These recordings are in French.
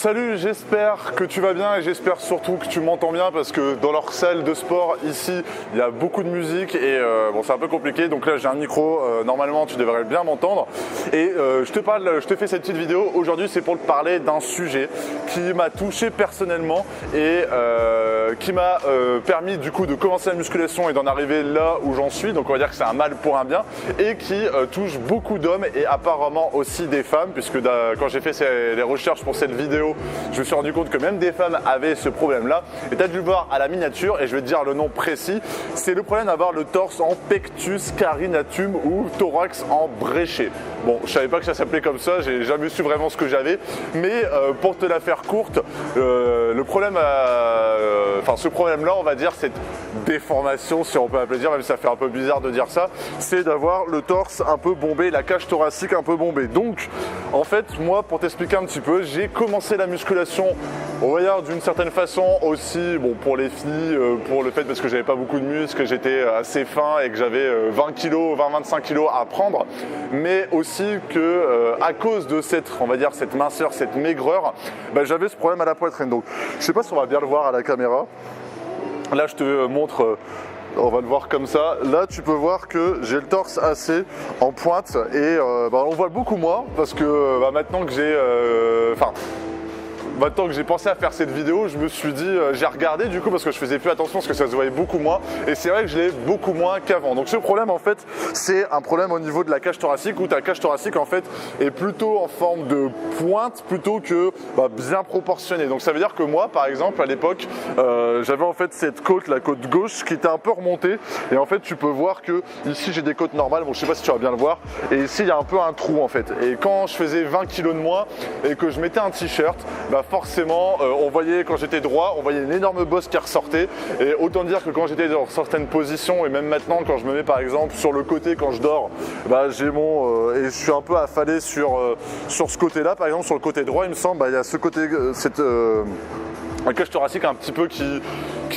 Salut, j'espère que tu vas bien et j'espère surtout que tu m'entends bien parce que dans leur salle de sport ici il y a beaucoup de musique et bon, c'est un peu compliqué, donc là j'ai un micro, normalement tu devrais bien m'entendre et je te fais cette petite vidéo aujourd'hui, c'est pour te parler d'un sujet qui m'a touché personnellement et qui m'a permis du coup de commencer la musculation et d'en arriver là où j'en suis, donc on va dire que c'est un mal pour un bien et qui touche beaucoup d'hommes et apparemment aussi des femmes, puisque quand j'ai fait les recherches pour cette vidéo, je me suis rendu compte que même des femmes avaient ce problème-là. Et tu as dû le voir à la miniature, et je vais te dire le nom précis. C'est le problème d'avoir le torse en pectus carinatum ou thorax embréché. Bon, je savais pas que ça s'appelait comme ça, j'ai jamais su vraiment ce que j'avais. Mais pour te la faire courte, le problème, ce problème-là, on va dire, cette déformation, si on peut appeler dire, même si ça fait un peu bizarre de dire ça, c'est d'avoir le torse un peu bombé, la cage thoracique un peu bombée. Donc, en fait, moi, pour t'expliquer un petit peu, j'ai commencé la musculation, on va dire d'une certaine façon aussi, bon, pour les filles, pour le fait parce que j'avais pas beaucoup de muscles, j'étais assez fin et que j'avais 20 kg, 20-25 kg à prendre, mais aussi que à cause de cette, on va dire, cette minceur, cette maigreur, j'avais ce problème à la poitrine. Donc, je sais pas si on va bien le voir à la caméra. Là, je te montre. On va le voir comme ça. Là, tu peux voir que j'ai le torse assez en pointe et on voit beaucoup moins parce que maintenant que maintenant que j'ai pensé à faire cette vidéo, je me suis dit, j'ai regardé du coup parce que je faisais plus attention parce que ça se voyait beaucoup moins et c'est vrai que je l'ai beaucoup moins qu'avant. Donc ce problème en fait, c'est un problème au niveau de la cage thoracique où ta cage thoracique en fait est plutôt en forme de pointe plutôt que bien proportionnée. Donc ça veut dire que moi par exemple à l'époque, j'avais en fait cette côte, la côte gauche qui était un peu remontée et en fait tu peux voir que ici j'ai des côtes normales, bon je sais pas si tu vas bien le voir, et ici il y a un peu un trou en fait. Et quand je faisais 20 kg de moins et que je mettais un t-shirt, forcément, on voyait quand j'étais droit, on voyait une énorme bosse qui ressortait. Et autant dire que quand j'étais dans certaines positions, et même maintenant quand je me mets par exemple sur le côté quand je dors, j'ai et je suis un peu affalé sur ce côté-là. Par exemple sur le côté droit, il me semble, il y a ce côté, la cage thoracique un petit peu qui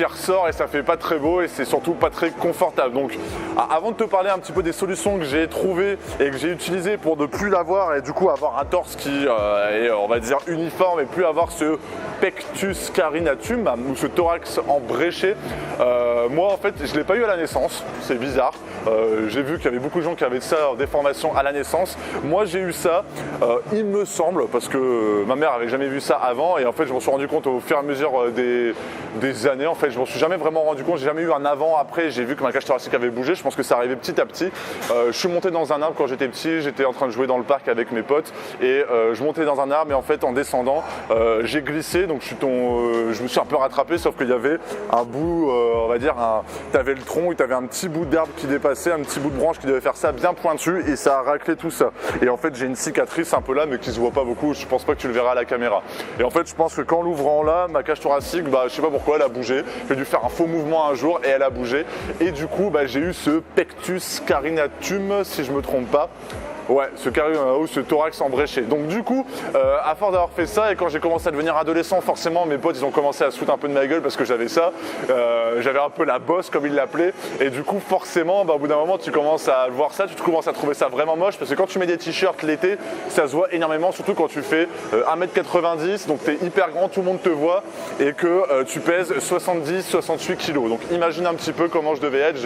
ressort et ça fait pas très beau et c'est surtout pas très confortable. Donc avant de te parler un petit peu des solutions que j'ai trouvées et que j'ai utilisées pour ne plus l'avoir et du coup avoir un torse qui est on va dire uniforme et plus avoir ce pectus carinatum ou ce thorax embréché, moi en fait je l'ai pas eu à la naissance, c'est bizarre. J'ai vu qu'il y avait beaucoup de gens qui avaient ça en déformation à la naissance. Moi j'ai eu ça, il me semble, parce que ma mère avait jamais vu ça avant et en fait je me suis rendu compte au fur et à mesure des années. En fait, je m'en suis jamais vraiment rendu compte, j'ai jamais eu un avant-après, j'ai vu que ma cage thoracique avait bougé, je pense que ça arrivait petit à petit. Je suis monté dans un arbre quand j'étais petit, j'étais en train de jouer dans le parc avec mes potes et je montais dans un arbre et en fait en descendant, j'ai glissé, donc je me suis un peu rattrapé, sauf qu'il y avait un bout, on va dire, tu avais le tronc et tu avais un petit bout d'arbre qui dépassait, un petit bout de branche qui devait faire ça bien pointu et ça a raclé tout ça. Et en fait j'ai une cicatrice un peu là mais qui se voit pas beaucoup, je pense pas que tu le verras à la caméra. Et en fait je pense que qu'en l'ouvrant là, ma cage thoracique, je sais pas pourquoi elle a bougé. J'ai dû faire un faux mouvement un jour et elle a bougé. Et du coup, j'ai eu ce pectus carinatum, si je me trompe pas. Ouais, ce thorax embréché. Donc du coup, à force d'avoir fait ça et quand j'ai commencé à devenir adolescent, forcément mes potes ils ont commencé à se foutre un peu de ma gueule parce que j'avais ça. J'avais un peu la bosse comme ils l'appelaient. Et du coup forcément, au bout d'un moment tu commences à voir ça, tu commences à trouver ça vraiment moche parce que quand tu mets des t-shirts l'été, ça se voit énormément, surtout quand tu fais 1m90, donc tu es hyper grand, tout le monde te voit et que tu pèses 70-68 kg. Donc imagine un petit peu comment je devais être.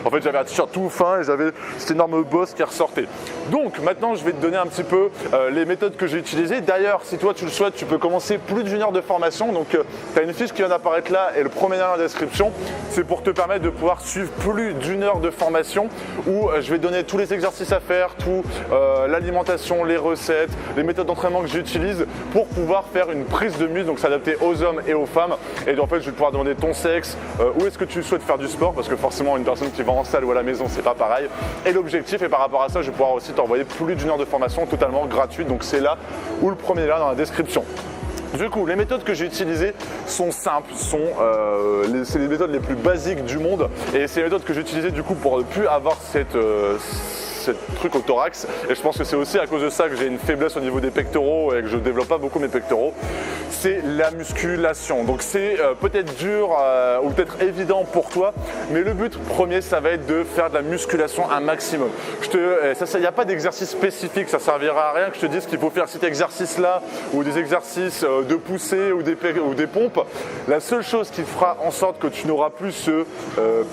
En fait j'avais un t-shirt tout fin et j'avais cette énorme bosse qui ressortait. Donc maintenant je vais te donner un petit peu les méthodes que j'ai utilisées. D'ailleurs si toi tu le souhaites, tu peux commencer plus d'une heure de formation. Donc tu as une fiche qui vient d'apparaître là et le premier lien dans la description. C'est pour te permettre de pouvoir suivre plus d'une heure de formation où je vais te donner tous les exercices à faire, tout l'alimentation, les recettes, les méthodes d'entraînement que j'utilise pour pouvoir faire une prise de muscle, donc s'adapter aux hommes et aux femmes. Et en fait je vais pouvoir demander ton sexe, où est-ce que tu souhaites faire du sport, parce que forcément une personne qui va en salle ou à la maison c'est pas pareil. Et l'objectif, et par rapport à ça je vais pouvoir aussi t'envoyer plus d'une heure de formation totalement gratuite, donc c'est là où le premier lien dans la description. Du coup, les méthodes que j'ai utilisées sont simples, c'est les méthodes les plus basiques du monde et c'est les méthodes que j'ai utilisées du coup pour ne plus avoir ce truc au thorax. Et je pense que c'est aussi à cause de ça que j'ai une faiblesse au niveau des pectoraux et que je développe pas beaucoup mes pectoraux. C'est la musculation. Donc c'est peut-être dur ou peut-être évident pour toi, mais le but premier, ça va être de faire de la musculation un maximum. Il n'y a pas d'exercice spécifique, ça servira à rien que je te dise qu'il faut faire cet exercice-là ou des exercices de poussée ou des pompes. La seule chose qui fera en sorte que tu n'auras plus ce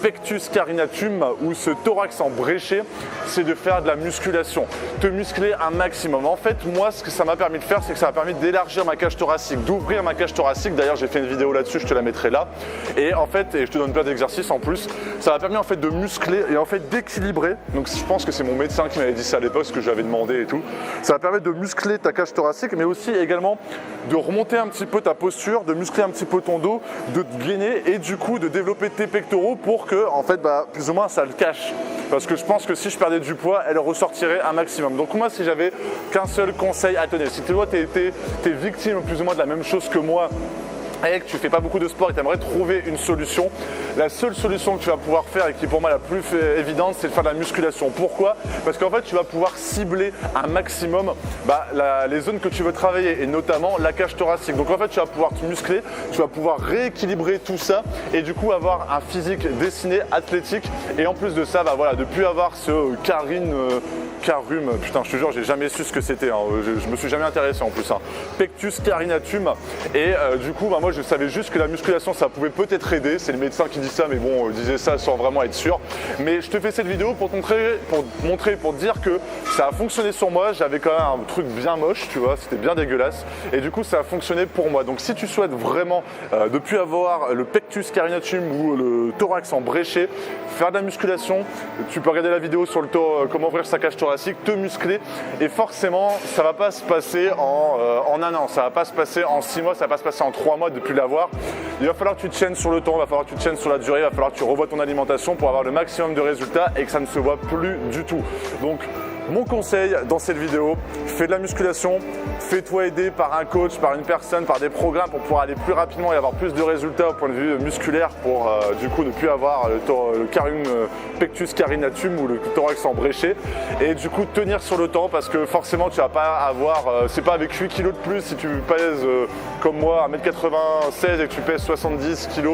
pectus carinatum ou ce thorax embréché, c'est de faire de la musculation, te muscler un maximum. En fait, moi, ce que ça m'a permis de faire, c'est que ça m'a permis d'élargir ma cage thoracique, d'ouvrir ma cage thoracique. D'ailleurs, j'ai fait une vidéo là-dessus, je te la mettrai là. Et en fait, et je te donne plein d'exercices en plus, ça m'a permis en fait de muscler et en fait d'équilibrer. Donc, je pense que c'est mon médecin qui m'avait dit ça à l'époque, ce que j'avais demandé et tout. Ça va permettre de muscler ta cage thoracique, mais aussi également de remonter un petit peu ta posture, de muscler un petit peu ton dos, de te gainer et du coup de développer tes pectoraux pour que, en fait, plus ou moins ça le cache. Parce que je pense que si je perdais du poids, elle ressortirait un maximum. Donc moi, si j'avais qu'un seul conseil à te donner, si tu vois, t'es victime plus ou moins de la même chose que moi, et que tu fais pas beaucoup de sport et tu aimerais trouver une solution, la seule solution que tu vas pouvoir faire et qui est pour moi la plus évidente, c'est de faire de la musculation. Pourquoi? Parce qu'en fait tu vas pouvoir cibler un maximum les zones que tu veux travailler et notamment la cage thoracique. Donc en fait tu vas pouvoir te muscler, tu vas pouvoir rééquilibrer tout ça et du coup avoir un physique dessiné, athlétique, et en plus de ça, de plus avoir ce carum, putain je te jure j'ai jamais su ce que c'était, hein. Je me suis jamais intéressé en plus, hein. Pectus carinatum, et du coup moi je savais juste que la musculation ça pouvait peut-être aider, c'est le médecin qui dit ça, mais bon il disait ça sans vraiment être sûr. Mais je te fais cette vidéo pour te montrer, pour te dire que ça a fonctionné sur moi. J'avais quand même un truc bien moche, tu vois, c'était bien dégueulasse, et du coup ça a fonctionné pour moi. Donc si tu souhaites vraiment de plus avoir le pectus carinatum ou le thorax embréché, faire de la musculation, tu peux regarder la vidéo sur comment ouvrir sa cage thoracique, te muscler, et forcément ça va pas se passer en un an, ça va pas se passer en 6 mois, ça va pas se passer en 3 mois de plus l'avoir. Il va falloir que tu te tiennes sur le temps, il va falloir que tu te tiennes sur la durée, il va falloir que tu revoies ton alimentation pour avoir le maximum de résultats et que ça ne se voit plus du tout. Donc mon conseil dans cette vidéo, fais de la musculation, fais-toi aider par un coach, par une personne, par des programmes pour pouvoir aller plus rapidement et avoir plus de résultats au point de vue musculaire pour du coup ne plus avoir le carum pectus carinatum ou le thorax embréché, et du coup tenir sur le temps, parce que forcément tu vas pas avoir, c'est pas avec 8 kg de plus si tu pèses comme moi 1m96 et que tu pèses 70 kg,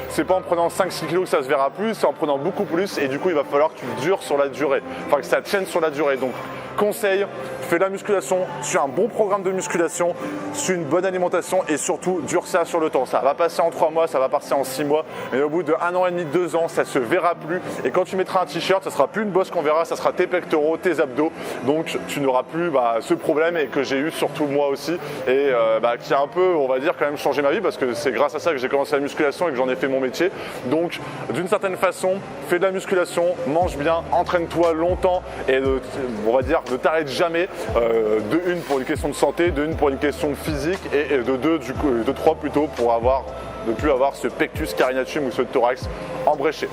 c'est pas en prenant 5-6 kg que ça se verra plus, c'est en prenant beaucoup plus, et du coup il va falloir que tu dures sur la durée, enfin que ça tienne sur la durée. Donc conseil, fais de la musculation, suis un bon programme de musculation, suis une bonne alimentation et surtout dure ça sur le temps. Ça va passer en 3 mois, ça va passer en 6 mois, mais au bout de 1 an et demi, 2 ans, ça se verra plus, et quand tu mettras un t-shirt, ça sera plus une bosse qu'on verra, ça sera tes pectoraux, tes abdos, donc tu n'auras plus ce problème, et que j'ai eu surtout moi aussi, et qui a un peu, on va dire, quand même changé ma vie, parce que c'est grâce à ça que j'ai commencé la musculation et que j'en ai fait mon métier. Donc d'une certaine façon, fais de la musculation, mange bien, entraîne-toi longtemps, et on va dire ne t'arrête jamais, de une pour une question de santé, de une pour une question physique, et de trois plutôt pour ne plus avoir ce pectus carinatum ou ce thorax embréché.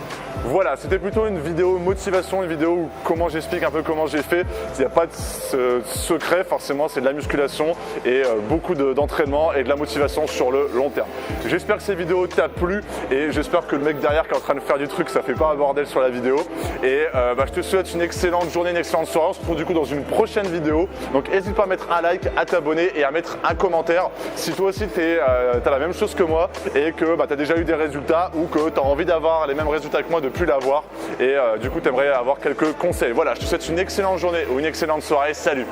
Voilà, c'était plutôt une vidéo motivation, une vidéo où comment j'explique un peu comment j'ai fait. Il n'y a pas de secret, forcément, c'est de la musculation et beaucoup d'entraînement et de la motivation sur le long terme. J'espère que cette vidéo t'a plu, et j'espère que le mec derrière qui est en train de faire du truc, ça fait pas un bordel sur la vidéo. Et je te souhaite une excellente journée, une excellente soirée. On se retrouve du coup dans une prochaine vidéo. Donc n'hésite pas à mettre un like, à t'abonner et à mettre un commentaire si toi aussi t'as la même chose que moi et que tu as déjà eu des résultats, ou que tu as envie d'avoir les mêmes résultats que moi, de plus l'avoir, et du coup tu aimerais avoir quelques conseils. Voilà, je te souhaite une excellente journée ou une excellente soirée. Salut!